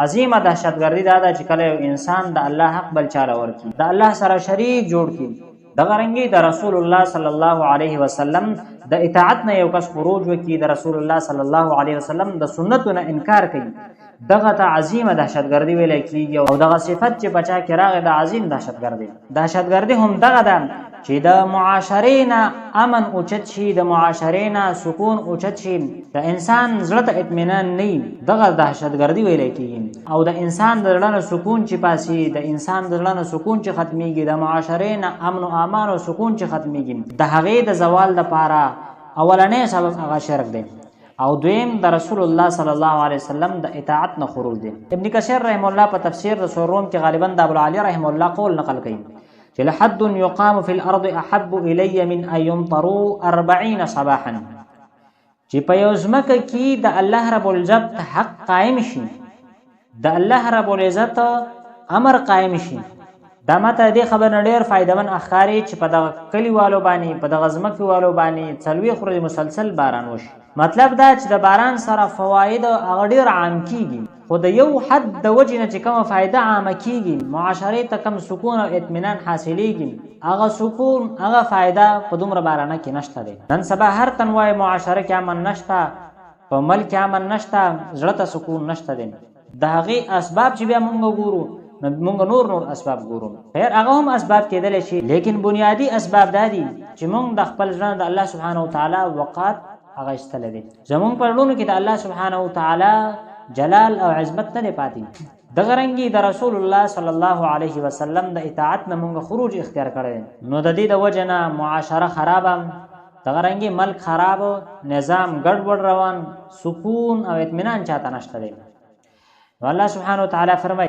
عظیمه دهشتګردي دا ده چې کله یو انسان د الله حق بل چاله ورکړي، د الله سره شریک جوړ کړي. دغه رنګې د رسول الله صلی الله علیه وسلم د اطاعت نه یو کس خروج وکړي، د رسول الله صلی الله علیه وسلم د سنتو نه انکار کوي، دغه ته عظیمه دهشتګردي ویلی کېږي. او دغه صفت چې په چا کې راغی د عظیم دهشتګردي. دهشتګردي هم دغه ده چې د معاشرې نه امن اوچت شي، د معاشرې نه سکون اوچت شي، د انسان زړه ته اطمینان نه وي، دغه دهشتګردي ویلی کېږي. او د انسان د زړه نه سکون چې پاسي، د انسان د زړه نه سکون چې ختمیږي، د معاشرې نه امن او امان او سکون چې ختمیږي، د هغې د زوال دپاره اولنی سبب هغه شرک دی. او دویم د رسول الله صلی الله علیه وسلم د اطاعت نه خروج دی. ابن کثیر رحم الله په تفسیر د سورة روم کې غالبا د ابوالعالی رحم الله قول نقل کوي چې لحد یقام فی الارض احب الی من ان یمطروا 40 صباحا، چې په یو ځمکه کې د الله رب العزت حق قائم شي، د الله رب العزت امر قائم شي. دا ماته دې خبر نه ډېر فایدمن اخکاري چې په دغه کلیوالو باندې، په دغه ځمکوالو باندې څلوېښت ورځې مسلسل باران وشي. مطلب دا چې د باران سره فواید هغه ډېر عام کېږي، خو د یو حد د وجې نه چې کومه فایده عامه کېږي، معاشرې ته کم سکون او اطمینان حاصلیږي، هغه سکون هغه فایده په دومره بارانه کې نشته دی. نن سبا هر تن وایي معاشره کې امن نشته، په ملک کې امن نشته، زړه ته سکون نشته دی. د هغې اسباب چې بیا مونږ ګورو، مونږ نور اسباب ګورو، خیر هغه هم اسباب کېدلی شي، لیکن بنیادی اسباب دا دي چې مونږ د خپل ځان د الله سبحانه وتعالی وقات هغه ایستلی دی. زمونږ په زړونو کې د الله سبحانه وتعالی جلال او عظمت نه دی پاتې. دغه رنګې د رسول الله صلی الله علیه وسلم د اطاعت نه مونږ خروج اختیار کړی، نو د دې د وجې نه معاشره خرابه، دغه رنګې ملک خراب، نظام ګډوډ روان، سکون او اطمینان چاته نشته دی. نو الله سبحانه وتعالی فرمایي